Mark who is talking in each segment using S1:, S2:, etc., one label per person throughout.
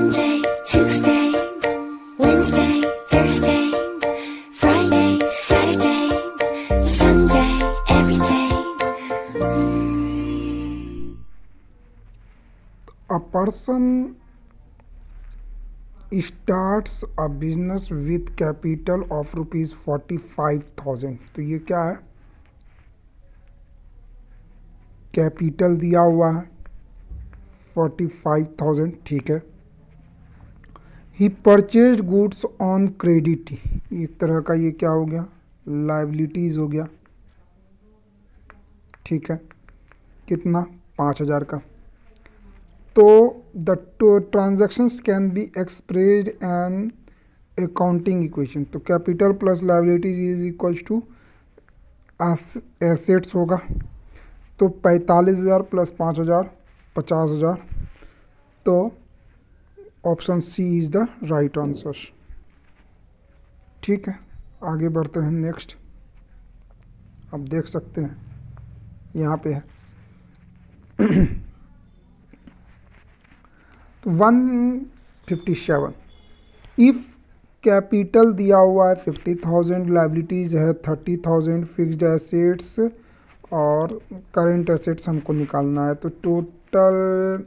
S1: Monday, Tuesday, Wednesday, Thursday, Friday, Saturday, Sunday, every day.
S2: A person starts a business with capital of rupees 45,000. तो ये क्या है? Capital दिया हुआ है 45,000, ठीक है। ही परचेज गुड्स ऑन क्रेडिट, एक तरह का ये क्या हो गया, लाइबिलिटीज हो गया, ठीक है। कितना? 5,000 का। तो the transactions can be expressed an accounting equation. तो capital plus liabilities is equals to assets होगा। तो 45,000 प्लस 5,000 50,000। तो option C is the right answer, ठीक है। आगे बढ़ते हैं नेक्स्ट। अब देख सकते हैं यहाँ पे है तो 157, इफ़ कैपिटल दिया हुआ है 50,000, लाइबिलिटीज़ है 30,000, फिक्स्ड एसेट्स और करेंट एसेट्स हमको निकालना है। तो टोटल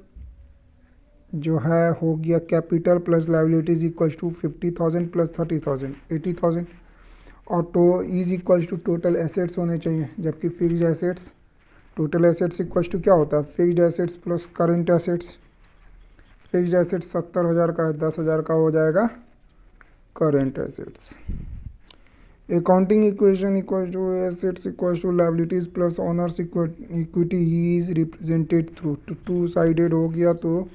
S2: जो है हो गया capital plus liabilities equals to 50,000 plus 30,000 80,000, और तो is equals to total assets होने चाहिए, जबकि fixed assets, total assets equals to क्या होता है, fixed assets plus current assets. Fixed assets 70,000 का है, 10,000 का हो जाएगा current assets. Accounting equation equals to assets equals to liabilities plus owners equity is represented through two sided हो गया। तो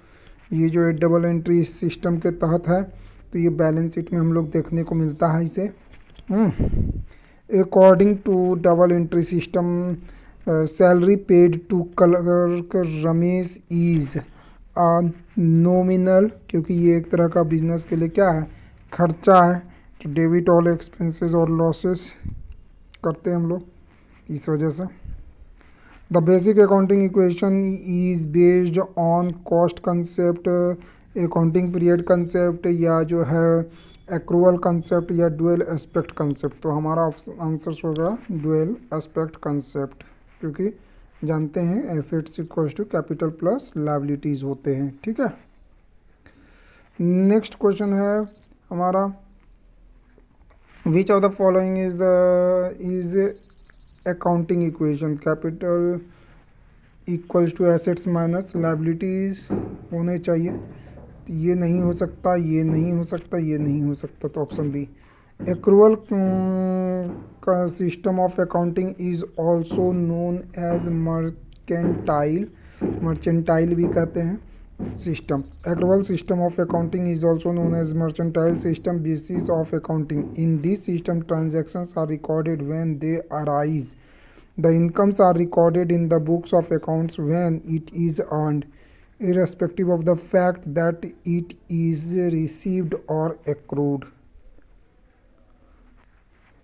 S2: ये जो है डबल एंट्री सिस्टम के तहत है, तो ये बैलेंस शीट में हम लोग देखने को मिलता है इसे। According to double entry system, salary paid to clerk Ramesh is nominal, क्योंकि ये एक तरह का बिजनेस के लिए क्या है, खर्चा है। तो डेबिट ऑल एक्सपेंसेस और लॉसेस करते हैं हम लोग इस वजह से। The basic accounting equation is based on cost concept, accounting period concept, या जो है एक्रूअल कंसेप्ट, या डुअल एस्पेक्ट कंसेप्ट। तो हमारा आंसर होगा डुअल एस्पेक्ट कंसेप्ट, क्योंकि जानते हैं assets equals to capital plus liabilities होते हैं, ठीक है। नेक्स्ट क्वेश्चन है हमारा, which of the following is accounting equation, capital equals to assets minus liabilities होने चाहिए। ये नहीं हो सकता, ये नहीं हो सकता, ये नहीं हो सकता, तो ऑप्शन बी। एक्रूअल का system of accounting is also known as mercantile भी कहते हैं system. Accrual system of accounting is also known as mercantile system basis of accounting. In this system transactions are recorded when they arise. The incomes are recorded in the books of accounts when it is earned, irrespective of the fact that it is received or accrued.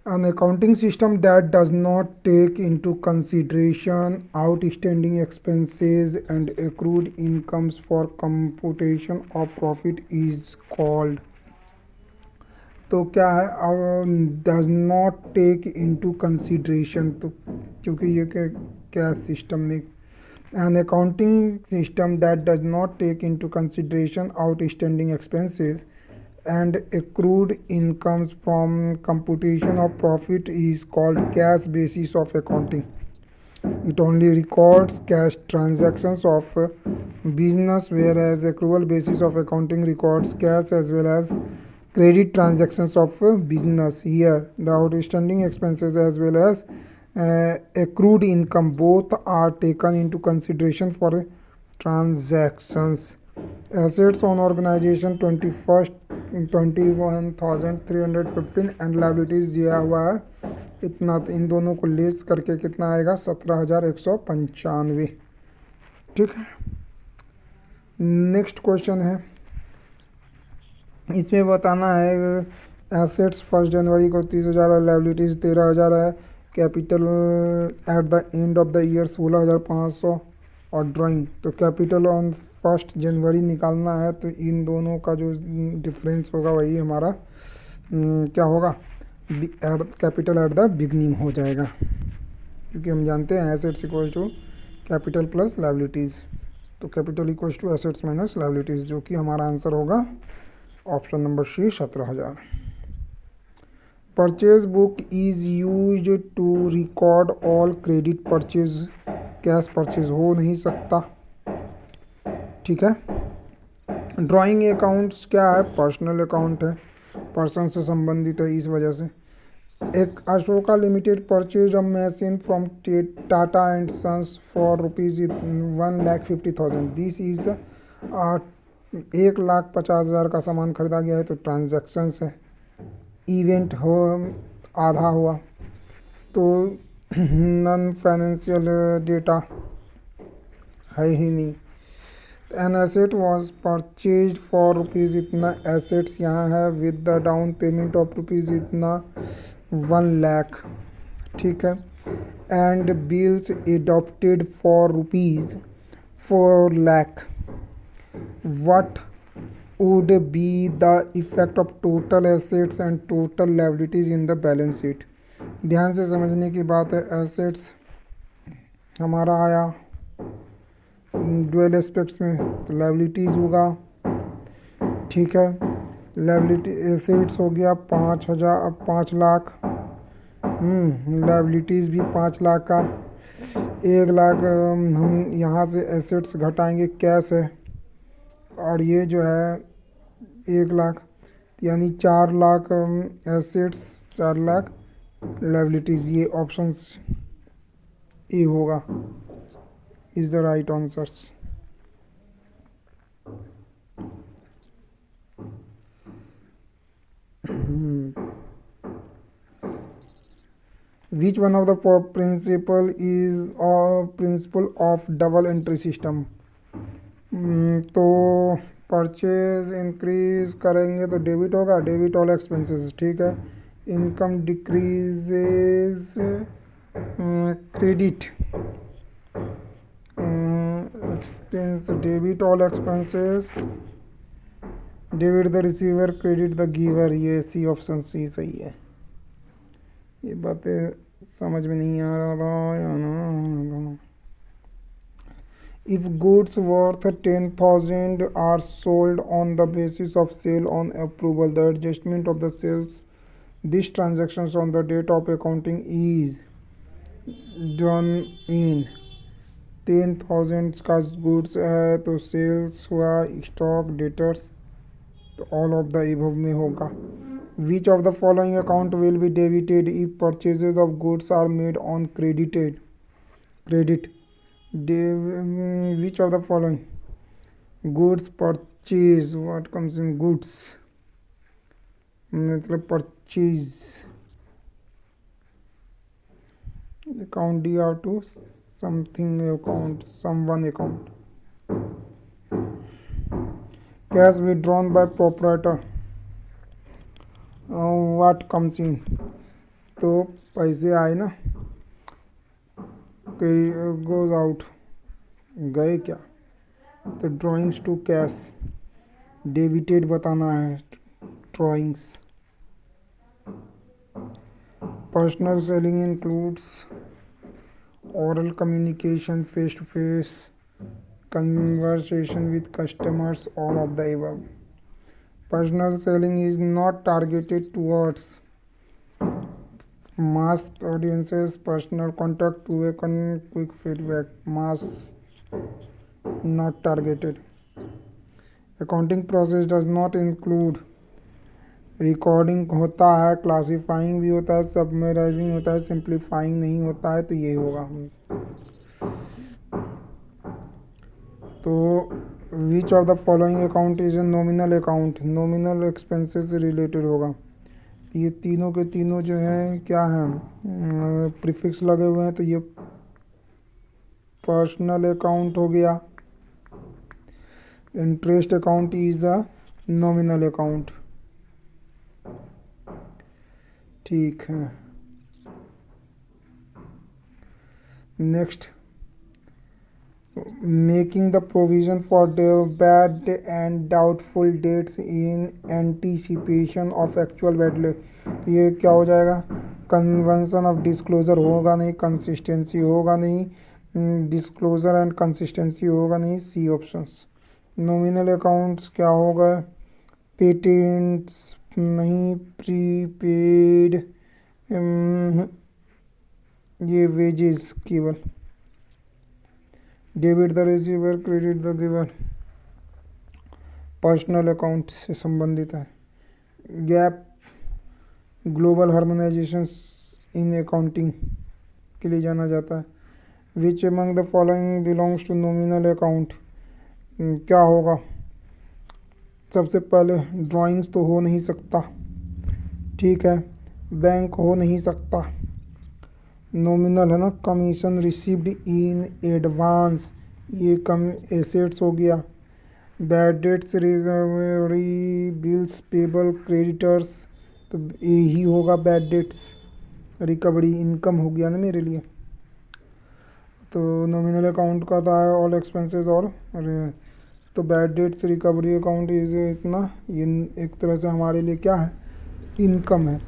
S2: An accounting system that does not take into consideration outstanding expenses and accrued incomes for computation of profit is called, तो क्या है, does not take into consideration. तो क्योंकि ये क्या system में, an accounting system that does not take into consideration outstanding expenses and accrued incomes from computation of profit is called cash basis of accounting. It only records cash transactions of business, whereas accrual basis of accounting records cash as well as credit transactions of business. Here, the outstanding expenses as well as accrued income both are taken into consideration for transactions. Assets on organization 21,315 and liabilities दिया हुआ है इतना। तो इन दोनों को less करके कितना आएगा, 17,195, ठीक है। नेक्स्ट क्वेश्चन है, इसमें बताना है एसेट्स 1 जनवरी को 30,000 है, लाइबिलिटीज 13,000 है, capital at the end of the year 16,500 और ड्राइंग। तो कैपिटल ऑन जनवरी निकालना है तो इन दोनों का जो डिफरेंस होगा वही हमारा क्या होगा, कैपिटल एट द बिगनिंग हो जाएगा, क्योंकि हम जानते हैं assets equal to capital plus liabilities. तो capital equals to assets minus liabilities, जो कि हमारा आंसर होगा option number C 17,000। Purchase book is use to record all credit purchase, cash purchase हो नहीं सकता, ठीक है। ड्राइंग अकाउंट्स क्या है, पर्सनल अकाउंट है, पर्सन से संबंधित है, इस वजह से। एक Ashoka limited purchase a machine from Tata and sons for rupees 1,50,000, this is 1,50,000 का सामान खरीदा गया है, तो ट्रांजैक्शंस है, इवेंट हो आधा हुआ, तो नॉन फाइनेंशियल डेटा है ही नहीं। An asset was purchase for rupees इतना, एसेट्स यहाँ है with the down payment of rupees इतना 1,00,000, ठीक है। And bills adopted for rupees 4,00,000, what would be the effect of total assets and total liabilities in the balance sheet। ध्यान से समझने की बात है। एसेट्स हमारा आया ड्यूअल एस्पेक्ट्स में, तो लायबिलिटीज़ होगा, ठीक है। लायबिलिटी एसेट्स हो गया 5,000 5,00,000, लायबिलिटीज़ भी 5,00,000 का, 1,00,000 हम यहाँ से एसेट्स घटाएंगे, कैश है, और ये जो है 1,00,000, यानी 4,00,000 एसेट्स, 4,00,000 लायबिलिटीज़। ये ऑप्शन ए होगा, is the right answer. Which one of the principle is principle of double entry system। तो परचेज इंक्रीज करेंगे तो डेबिट होगा, डेबिट ऑल एक्सपेंसेस, ठीक है। Income decreases credit, expense debit all expenses, debit the receiver credit the giver, ये C option C सही है। ये बातें समझ में नहीं आ रहा या ना। If goods worth 10,000 are sold on the basis of sale on approval, the adjustment of the sales, these transactions on the date of accounting is done in 10,000 का goods है तो sales हुआ, stock, debtors, तो all of the above में होगा। Which of the following account will be debited if purchases of goods are made on credit? Which of the following goods purchase, what comes in goods, मतलब purchase account D R to something account, someone account। Cash withdrawn by proprietor, what comes in, तो पैसे आए ना, goes out, गए क्या, तो drawings to cash, debited बताना है drawings. Personal selling includes oral communication, face to face conversation with customers, all of the above। Personal selling is not targeted towards mass audiences, personal contact to a quick feedback, mass not targeted। Accounting process does not include recording होता है, classifying भी होता है, सबमराइजिंग होता है, simplifying नहीं होता है, तो ये होगा। तो विच of the following account is a nominal account, nominal expenses से रिलेटेड होगा। ये तीनों के तीनों जो हैं क्या हैं, प्रीफिक्स लगे हुए हैं, तो ये पर्सनल अकाउंट हो गया। Interest account is a nominal account, ठीक है। Next, making the provision for the bad and doubtful debts in anticipation of actual bad. ये क्या हो जाएगा? कन्वेंशन ऑफ डिस्क्लोजर होगा नहीं, कंसिस्टेंसी होगा नहीं, डिस्क्लोजर एंड कंसिस्टेंसी होगा नहीं, सी ऑप्शंस। नॉमिनल अकाउंट्स क्या होगा? पेटेंट्स नहीं, प्रीपेड, ये वेजेस केवल। Debit the receiver, credit the giver, personal account से संबंधित है। GAAP global harmonisation in accounting के लिए जाना जाता है। Which among the following belongs to nominal account? क्या होगा? सबसे पहले ड्राइंग्स तो हो नहीं सकता, ठीक है। बैंक हो नहीं सकता, नॉमिनल है ना। कमीशन रिसीव्ड इन एडवांस, ये कम एसेट्स हो गया। Bad debts, recovery, bills payable, creditors, तो यही होगा बैड डेट्स। रिकवरी इनकम हो गया ना मेरे लिए। तो नॉमिनल अकाउंट का था ऑल एक्सपेंसेस और तो bad debts recovery account is इतना, ये एक तरह से हमारे लिए क्या है? इनकम है।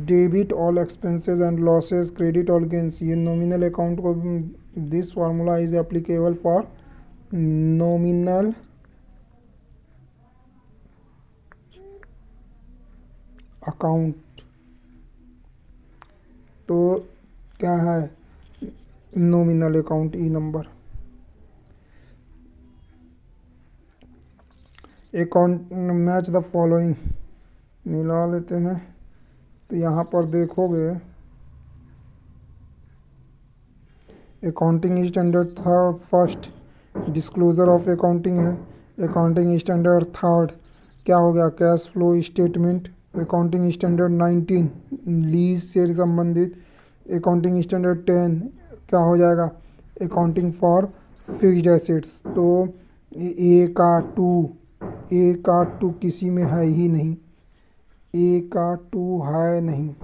S2: Debit all expenses and losses, credit all gains, ये नॉमिनल अकाउंट को, this formula is applicable for nominal account. तो क्या है nominal account? E number. Account match the following, मिला लेते हैं। तो यहाँ पर देखोगे अकाउंटिंग स्टैंडर्ड था फर्स्ट, डिस्क्लोजर ऑफ अकाउंटिंग है। अकाउंटिंग स्टैंडर्ड थर्ड क्या हो गया? Cash flow statement. Accounting standard 19 lease से संबंधित। अकाउंटिंग स्टैंडर्ड 10 क्या हो जाएगा? Accounting for fixed assets. तो ए का टू किसी में है ही नहीं, ए का टू है नहीं,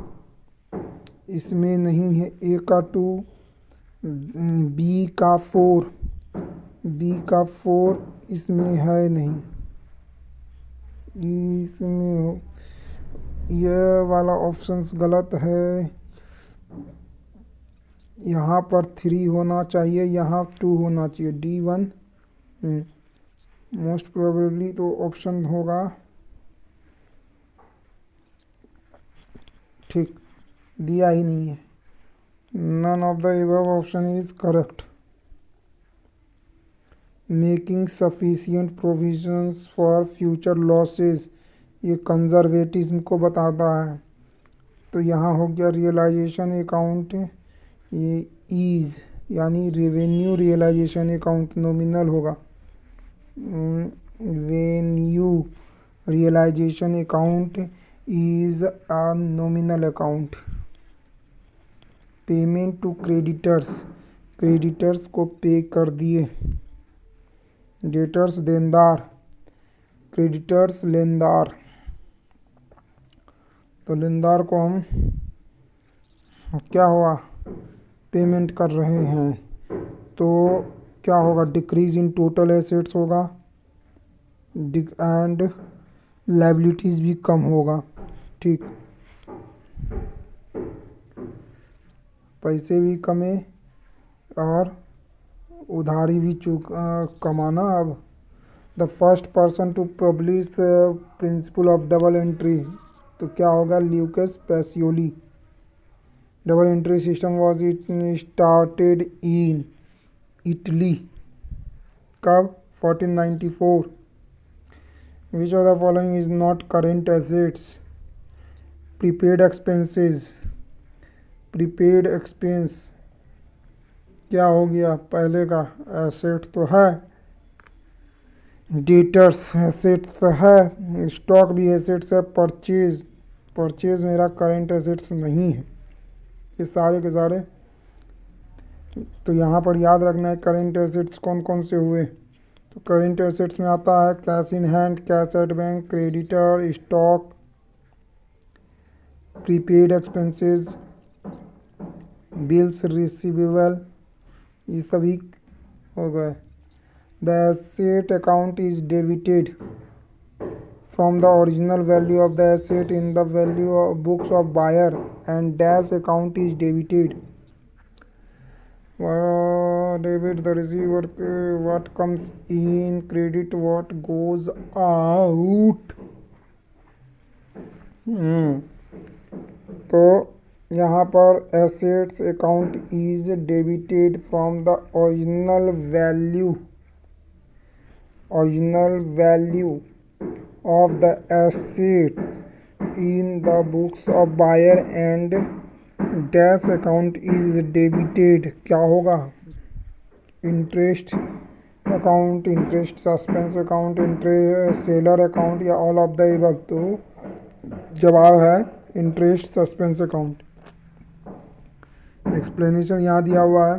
S2: इसमें नहीं है ए का टू। बी का फोर, बी का फोर इसमें है नहीं, इसमें हो, यह वाला ऑप्शंस गलत है। यहाँ पर 3 होना चाहिए, यहाँ 2 होना चाहिए। D1 मोस्ट प्रोबेबली तो ऑप्शन होगा, ठीक, दिया ही नहीं है। None of the above option is correct. Making sufficient provisions for future losses, ये कंजर्वेटिज्म को बताता है। तो यहाँ हो गया रियलाइजेशन अकाउंट, ये ईज यानी रेवेन्यू रियलाइजेशन अकाउंट नॉमिनल होगा। Revenue realisation account is a nominal account. Payment to creditors, creditors को पे कर दिए। डेटर्स देनदार, क्रेडिटर्स लेनदार, तो लेनदार को हम क्या हुआ? पेमेंट कर रहे हैं, तो क्या होगा? डिक्रीज इन टोटल एसेट्स होगा एंड लाइबिलिटीज़ भी कम होगा, ठीक। पैसे भी कमे और उधारी भी कमाना। अब the first person to publish principle of double entry, तो क्या होगा? Lucas Pacioli. Double entry system was started in Italy, कब? 1494। Which of the following is not current assets? Prepaid expenses, prepaid expense क्या हो गया? पहले का एसेट तो है, डेटर्स एसेट्स है, स्टॉक भी एसेट्स है, परचेज, परचेज मेरा करेंट एसेट्स नहीं है, ये सारे के सारे। तो यहाँ पर याद रखना है करेंट एसेट्स कौन कौन से हुए। तो करेंट एसेट्स में आता है cash in hand, cash at bank, creditor, stock, prepaid expenses, bills receivable, ये सभी हो गए। The asset account is debited from the original value of the asset in the value of books of buyer, and dash account is debited. Debit the receiver, what comes in, credit what goes out. तो यहाँ पर assets account is debited from the original value of the assets in the books of buyer, and dash account is debited. क्या होगा? Interest account, interest suspense account, interest seller account, या all of the above. तो जवाब है interest suspense account. Explanation यहाँ दिया हुआ है।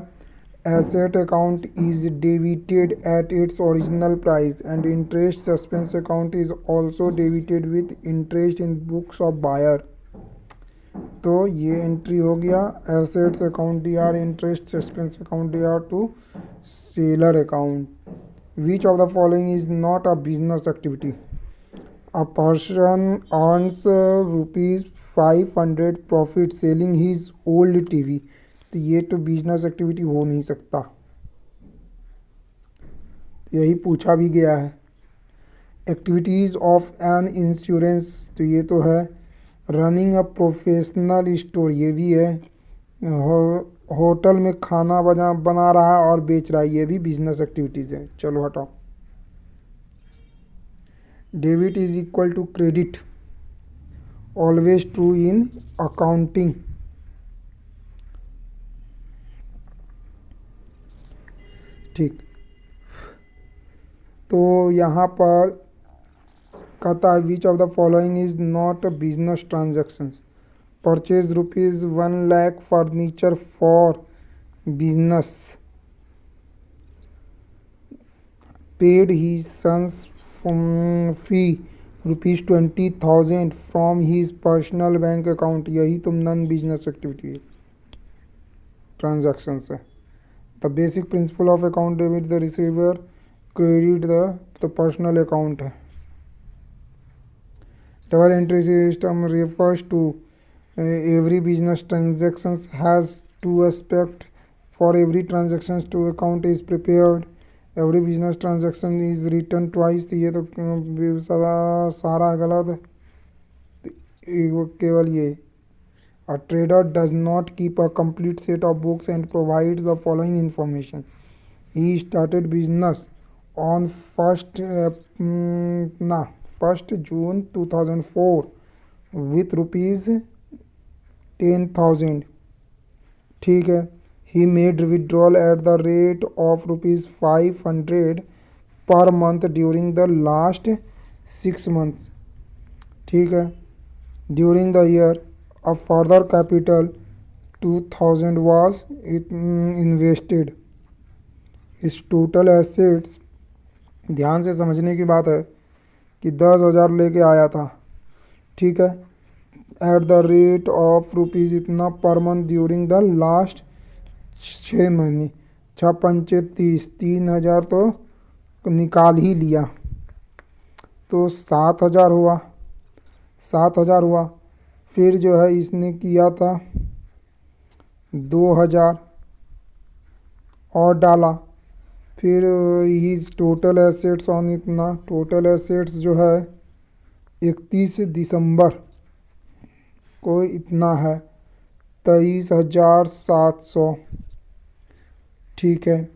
S2: Asset account is debited at its original price, and interest suspense account is also debited with interest in books of buyer. तो ये एंट्री हो गया assets account DR, interest suspense account DR to seller account. Which of the following is not a business activity? A person earns ₹500 profit selling his old TV. तो ये तो business activity हो नहीं सकता, यही पूछा भी गया है। एक्टिविटीज़ ऑफ एन इंश्योरेंस, तो ये तो है। रनिंग अ प्रोफेशनल स्टोर, ये भी है। होटल में खाना बना रहा है और बेच रहा है, ये भी बिजनेस एक्टिविटीज़ है। चलो हटाओ। Debit is equal to credit, always true in accounting. ठीक, तो यहाँ पर कहता है which of the following is not business transactions? Purchase ₹1,00,000 furniture for business, paid his son's fee ₹20,000 from his personal bank account. यही तुम नॉन बिजनेस एक्टिविटी ट्रांजैक्शंस है। The basic principle of account debit the receiver, credit the personal account है। Double entry system refers to every business transactions has two aspect. For every transaction two account is prepared. Every business transaction is written twice. ये तो सारा गलत है, केवल ये। A trader does not keep a complete set of books and provides the following information. He started business on 1st June 2004 with ₹10,000. ठीक है। He made withdrawal at the rate of ₹500 per month during the last 6 months. ठीक है। During the year, a further capital 2,000 was invested. इस total assets, ध्यान से समझने की बात है कि 10,000 लेके आया था, ठीक है, at the rate of rupees इतना per month during the last 6 महीने। 6 पंचे 30, 3,000 तो निकाल ही लिया, तो 7,000 हुआ। 7,000 हुआ। फिर जो है इसने किया था 2,000 और डाला। फिर हिज टोटल एसेट्स ऑन इतना, टोटल एसेट्स जो है 31 दिसंबर को इतना है 23,700। ठीक है।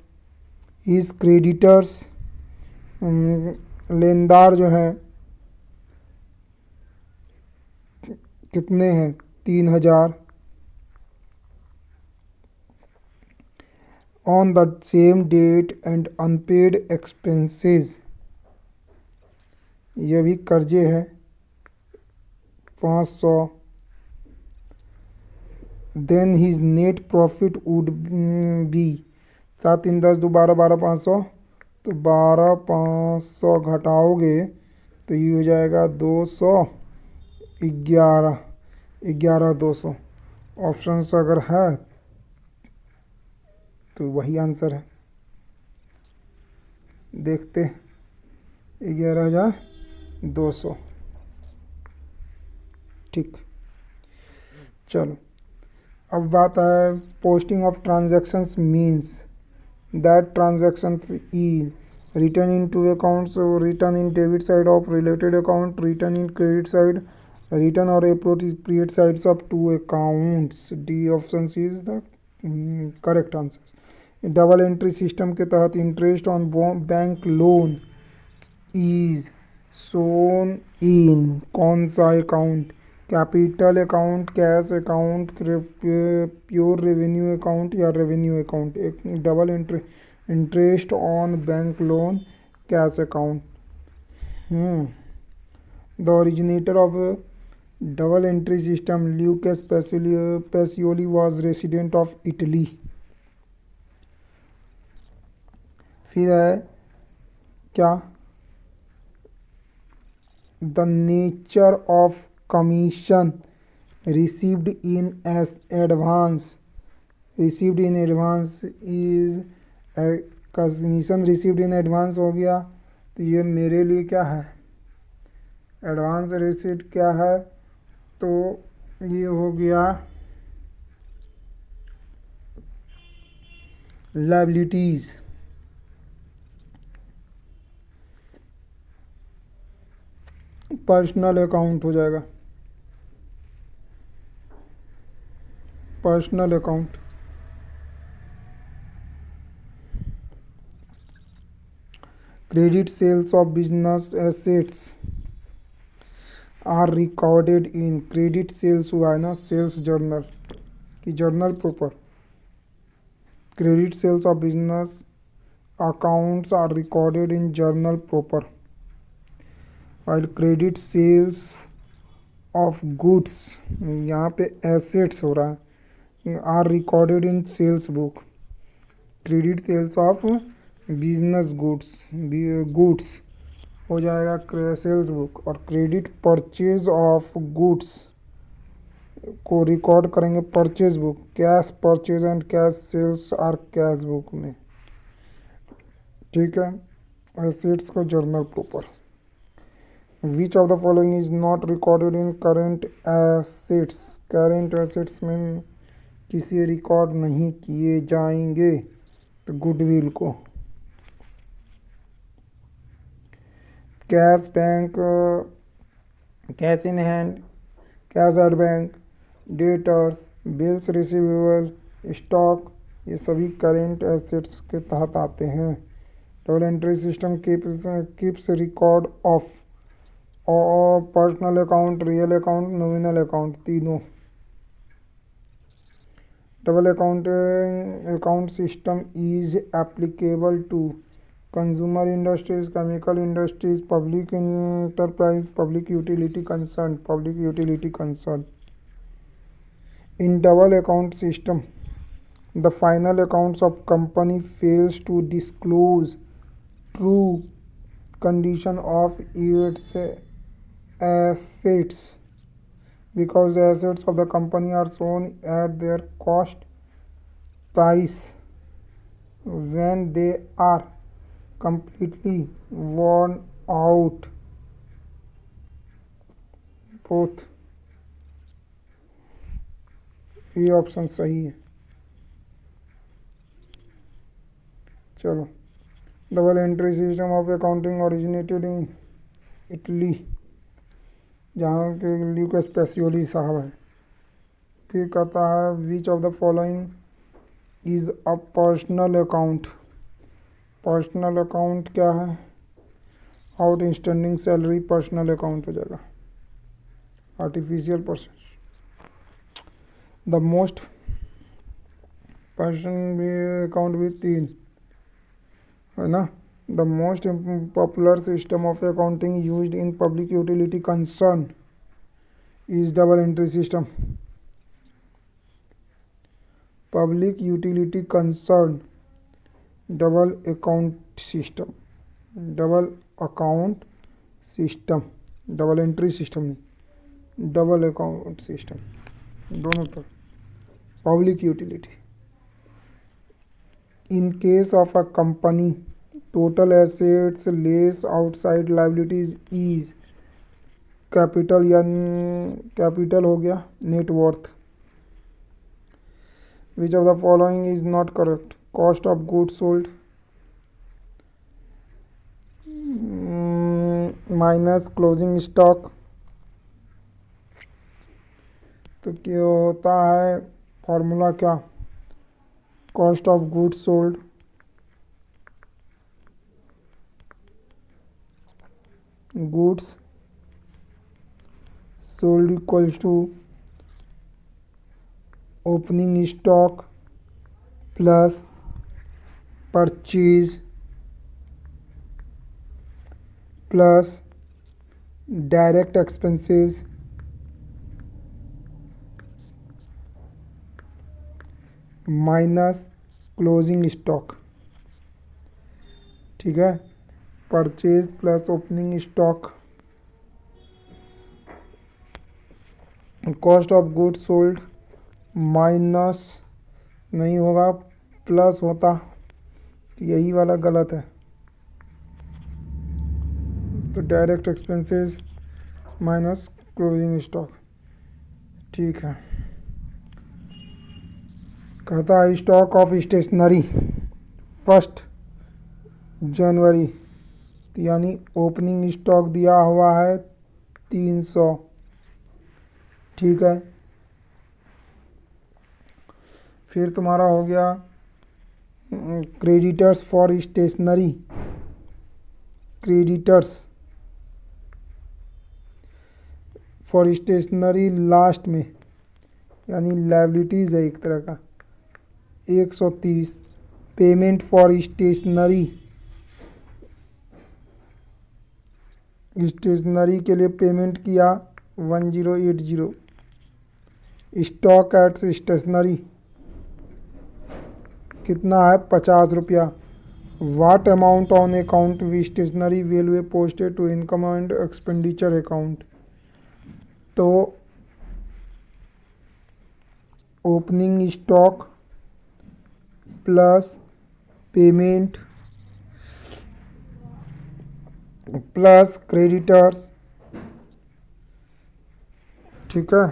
S2: हिज क्रेडिटर्स, लेनदार जो है कितने हैं? 3,000। On the same date and unpaid expenses, ये भी कर्जे है 500। Then his net profit would be 7 3 10 2 12 12,500, तो 12,500 घटाओगे तो ये हो जाएगा 211 11,200। ऑप्शन अगर है तो वही आंसर है। देखते 11,200। ठीक, चलो अब बात है posting of transactions means that transactions is written in two accounts, so written in debit side of related account, written in credit side, written or appropriate sides of two accounts. D option is the correct answer. Double entry system के तहत interest on bank loan is shown in कौन सा account? Capital account, cash account, pure revenue account या revenue account? एक double entry interest on bank loan cash account. The originator of double entry system Lucas Pacioli was resident of Italy. फिर है क्या? The nature of commission received in advance. Received in advance is commission received in advance हो गया, तो ये मेरे लिए क्या है? एडवांस रिसीव्ड क्या है? तो ये हो गया लायबिलिटीज. पर्सनल अकाउंट हो जाएगा, personal account. Credit sales of business assets are recorded in. Credit sales हुआ है ना, सेल्स जर्नल की journal proper. Credit sales of business accounts are recorded in journal proper. और क्रेडिट सेल्स ऑफ गुड्स, यहाँ पे assets हो रहा है, are recorded in sales book. Credit sales of business goods हो जाएगा सेल्स बुक. और क्रेडिट परचेज ऑफ गुड्स को रिकॉर्ड करेंगे purchase book. Cash purchase and cash sales are cash book में. ठीक है, एसेट्स को journal proper. Which of the following is not recorded in current assets. Current assets में किसी record नहीं किए जाएंगे, तो गुडविल को. Cash bank, cash in hand, cash at bank, debtors, bills receivable, stock, ये सभी करेंट एसेट्स के तहत आते हैं. Double entry system keeps record of personal account, real account, nominal account, तीनों. Double account system is applicable to consumer industries, chemical industries, public enterprise, public utility concern. In double account system the final accounts of company fails to disclose true condition of its assets because the assets of the company are shown at their cost price when they are completely worn out. Both ये option सही है. चलो, double entry system of accounting originated in Italy, जहाँ के Lucas Pacioli साहब है. फिर कहता है which of the following is a personal account. Personal account क्या है? Out standing salary personal account हो जाएगा. Artificial person. The most person account भी 3 है ना. The most popular system of accounting used in public utility concern is double entry system. Public utility concern double account system. Double account system, double entry system नहीं, double account system, दोनों पर. Public utility. In case of a company total assets less outside liabilities is capital या capital हो गया net worth. Which of the following is not correct? Cost of goods sold minus closing stock. तो क्या होता है formula क्या? Cost of goods sold goods sold equals to opening stock plus purchase plus direct expenses minus closing stock. ठीक है, purchase plus opening stock, cost of goods sold minus नहीं होगा plus होता, यही वाला गलत है। तो direct expenses minus closing stock. ठीक है, कहता है स्टॉक ऑफ स्टेशनरी 1 जनवरी, यानी ओपनिंग स्टॉक दिया हुआ है 300। ठीक है, फिर तुम्हारा हो गया creditors for stationery, creditors for stationery last में, यानी लायबिलिटीज़ है एक तरह का 130। पेमेंट फॉर स्टेशनरी, स्टेशनरी के लिए पेमेंट किया 1080। स्टॉक एट स्टेशनरी कितना है 50 रुपया। What amount on account we stationery will be posted to income and expenditure account. तो opening stock plus payment plus creditors. ठीक है,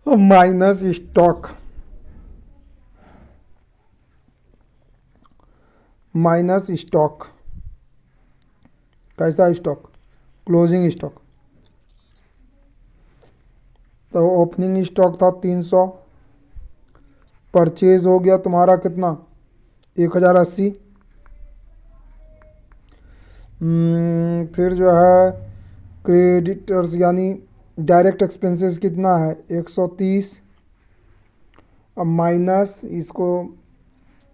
S2: तो माइनस स्टॉक, माइनस स्टॉक कैसा स्टॉक? Closing stock. तो ओपनिंग स्टॉक था 300, परचेज हो गया तुम्हारा कितना 1080। फिर जो है क्रेडिटर्स यानी डायरेक्ट एक्सपेंसेस कितना है 130। अब माइनस इसको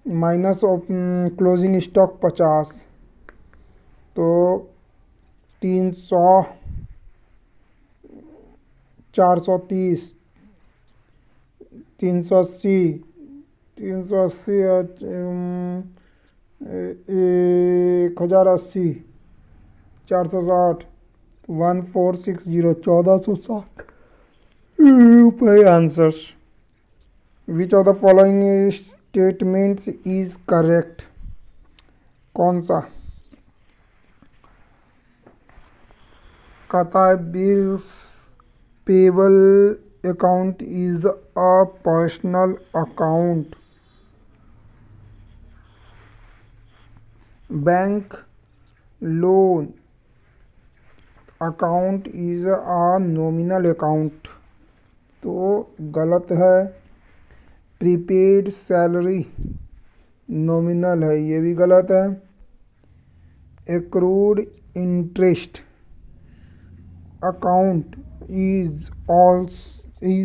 S2: माइनस क्लोजिंग स्टॉक 50, तो 300 430 380 380 1080 460 1460 1460 रुपये answer. Which of the following statements is correct? कौन सा? कहता है bills payable account is a personal account, bank loan account is a nominal account. तो गलत है। प्रीपेड सैलरी नॉमिनल है, ये भी गलत है। Accrued interest account is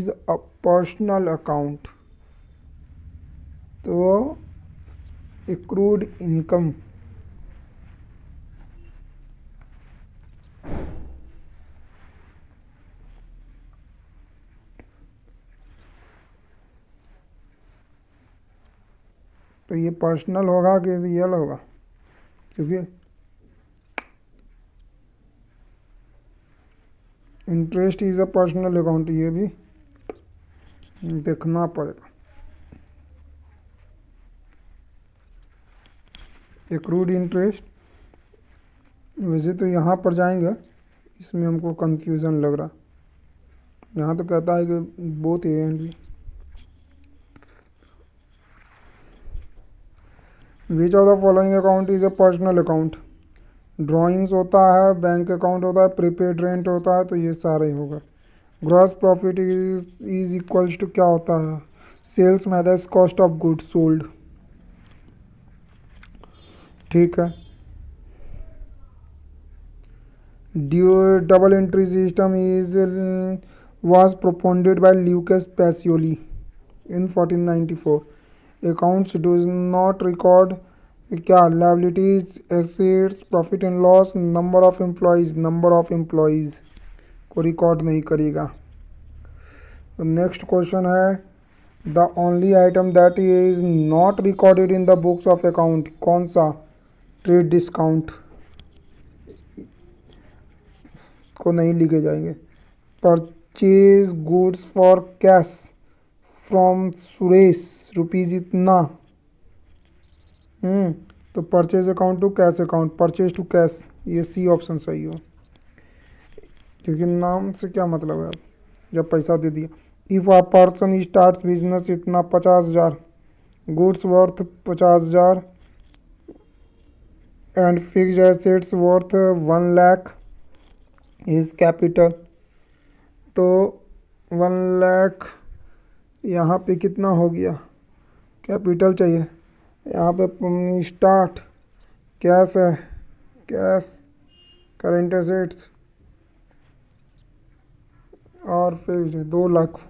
S2: a personal account. तो एक्रूड इनकम तो ये पर्सनल होगा कि रियल होगा? क्योंकि interest is a personal account, ये भी देखना पड़ेगा। एक्रूड इंटरेस्ट, वैसे तो यहाँ पर जाएंगे, इसमें हमको कंफ्यूजन लग रहा। यहाँ तो कहता है कि both A and B. Which of the following account is a personal account? Drawings होता है, बैंक अकाउंट होता है, प्रीपेड रेंट होता है, तो ये सारे ही होगा। Gross profit is equals to क्या होता है? Sales minus cost of goods sold. ठीक है। Double entry system is was propounded by Lucas Pacioli in 1494. Accounts does not record क्या liabilities, assets, profit and loss, number of employees को record नहीं करेगा। Next question है, the only item that is not recorded in the books of account, कौन सा? Trade discount को नहीं लिखे जाएंगे। Purchase goods for cash from Suresh rupees इतना। तो purchase account to cash account, purchase to cash, ये सी ऑप्शन सही हो, क्योंकि नाम से क्या मतलब है, जब पैसा दे दिया। If a person start business इतना 50,000, goods worth 50,000 and fixed assets worth 1 lakh is capital. तो 1 लाख यहाँ पे कितना हो गया? कैपिटल चाहिए। यहाँ पे स्टार्ट कैश है, कैश करेंट एसेट्स और फिक्स्ड 2 लाख।